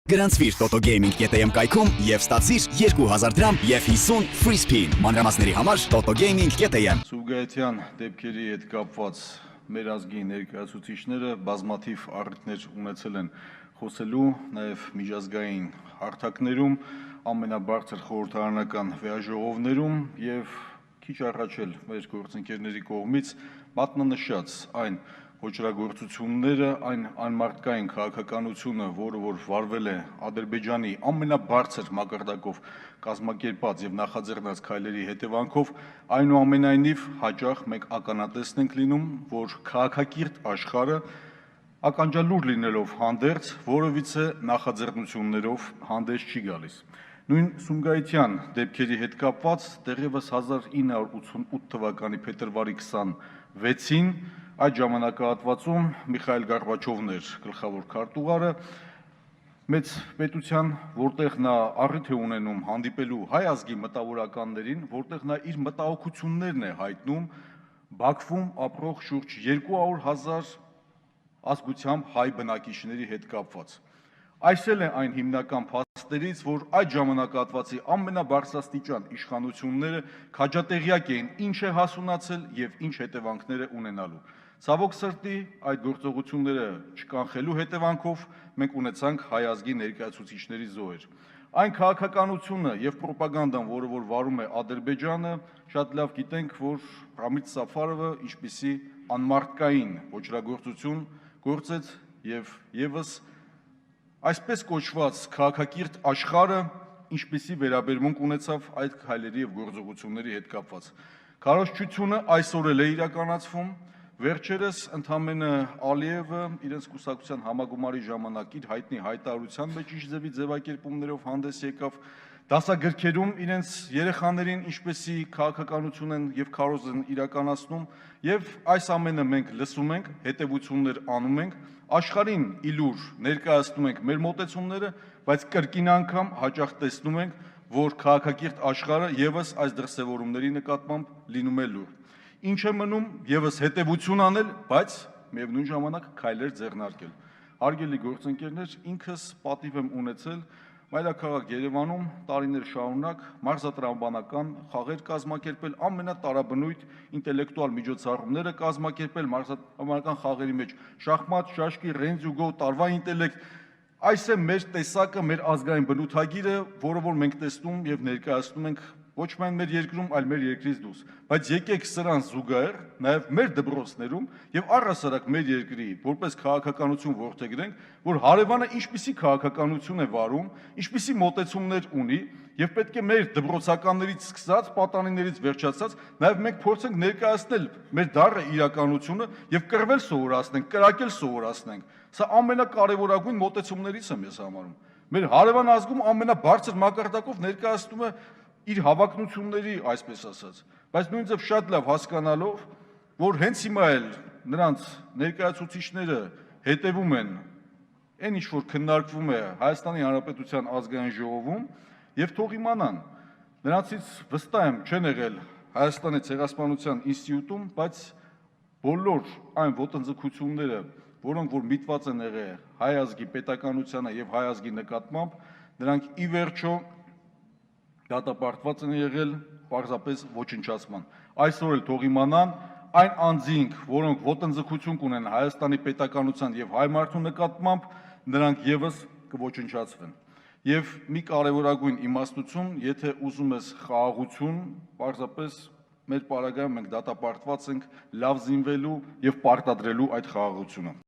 Գրանցվիր totogaming.am կայքում և ստացիր 2000 դրամ և 50 free spin։ Մանրամասների համար totogaming.am։ Սուրգայիթյան դեպքերի հետ կապված մեր ազգի ներկայացուցիչները բազմաթիվ առիթներ ունեցել են խոսելու նաև միջազգային հարթակներում, ամենաբարձր խորհրդարանական վեաժողովներում և քիչ առաջ էլ մեր գործընկերների կողմից մատնանշած այն ոճրագործությունները, այն անմարդկային քաղաքականությունը, որը որ վարվել է Ադրբեջանի ամենաբարձր մակարդակով կազմակերպած եւ նախաձեռնած քայլերի հետևանքով, այնուամենայնիվ հաճախ մենք ականատեսն ենք լինում, որ քաղաքակիրթ աշխարհը ականջալուր լինելով հանդերձ որևիցե նախաձեռնություններով հանդես չի գալիս։ Նույն Սումգայիթյան դեպքերի հետ կապված դեռևս 1988 թվականի փետրվարի 26-ին այդ ժամանակահատվածում Միխայիլ Գորբաչովն էր գլխավոր քարտուղարը մեծ պետության, որտեղ նա առիթ է ունենում հանդիպելու հայ ազգի մտավորականներին, որտեղ նա իր մտահոգություններն է հայտնում Բաքվում ապրող շուրջ 200,000 ազգությամբ հայ բնակիչների հետ կապված։ Այս էլ է այն հիմնական փաստերից, որ այդ ժամանակահատվածի ամենաբարձրաստիճան իշխանությունները քաջատեղյակ էին ինչ է հասունացել եւ ինչ հետևանքներ է ունենալու։ Ցավոք սրտի այդ գործողությունները չկանխելու հետևանքով մենք ունեցանք հայ ազգի ներկայացուցիչների զոհեր։ Այն քաղաքականությունը եւ ռոպագանդան, որը որ վարում է Ադրբեջանը, շատ լավ գիտենք, որ Ռամիլ Սաֆարովը ինչպիսի անմարդկային ոճրագործություն գործեց եւ եւս այսպես կոչված քաղաքակիրթ աշխարհը ինչպիսի վերաբերմունք ունեցավ այդ քայլերի եւ գործողությունների հետ կապված։ Քարոզչությունը այսօր էլ է իրականացվում։ Վերջերս ընդամենը Ալիևը իրենց կուսակցության համագումարի ժամանակ իր հայտնի հայտարարության մեջ ինչ ձևի ձևակերպումներով հանդես եկավ, դասագրքերում իրենց երեխաներին ինչպեսի քաղաքականություն են եւ քարոզ են իրականացնում եւ այս ամենը մենք լսում ենք, հետեւություններ անում ենք, աշխարհին իլուր ներկայացնում ենք մեր մոտեցումները, բայց կրկին անգամ հաճախ տեսնում ենք, որ քաղաքակիրթ աշխարհը եւս այս դրսեւորումների նկատմամբ լինում է լուր։ Ինչ է մնում եւս հետեւություն անել, բայց միևնույն ժամանակ քայլեր ձեռնարկել։ Հարգելի գործընկերներ, ինքս պատիվ եմ ունեցել մայրաքաղաք Երևանում տարիներ շարունակ մարզատրամաբանական խաղեր կազմակերպել, ամենատարաբնույթ ինտելեկտուալ միջոցառումները կազմակերպել մարզատրամաբանական խաղերի մեջ շախմատ, շաշկի, ռենձյուգո, տարվա ինտելեկտ, այս է մեր տեսակը, մեր ազգային բնութագիրը, որը որ մենք տեսնում եւ ներկայացնում ենք ոչ միայն մեր երկրում, այլ մեր երկրից դուրս, բայց եկեք սրան զուգահեռ նաև մեր դպրոցներում եւ առհասարակ մեր երկրի որպես քաղաքականություն որդեգրենք, որ հարևանը ինչպիսի քաղաքականություն է վարում, ինչպիսի մոտեցումներ ունի եւ պետք է մեր դպրոցականներից սկսած, պատանիներից վերջացած նաև մենք փորձենք ներկայացնել մեր դառը իրականությունը եւ կռվել սովորացնենք, կրակել սովորացնենք։ Սա ամենակարևորագույն մոտեցումներից եմ ես համարում։ Մեր հարևան ազգում ամենաբարձր մակարդակով ներկայացնում է իր հավակնությունների, այսպես ասած, բայց նույնիսկ շատ լավ հասկանալով, որ հենց հիմա էլ նրանց ներկայացուցիչները հետևում են այն ինչ որ քննարկվում է Հայաստանի Հանրապետության ազգային ժողովում եւ թող իմանան, նրանցից վստահ եմ չեն եղել Հայաստանի ցեղասպանության ինստիտուտում, բայց բոլոր այն ոտնձգությունները, որոնք որ միտված են եղել հայ ազգի պետականությանը եւ հայ ազգի նկատմամբ, նրանք ի վերջո դատապարտված են եղել պարզապես ոչնչացման։ Այսօր էլ թող իմանան այն անձինք, որոնք ոտնձգություն կունեն Հայաստանի պետականության եւ հայ մարդու նկատմամբ, նրանք եւս կոչնչացվեն։ Եվ մի կարևորագույն իմաստություն, եթե ուզում ես խաղաղություն, պարզապես մեր պարագայում մենք դատապարտված ենք լավ զինվելու եւ պարտադրելու այդ խաղաղությունը։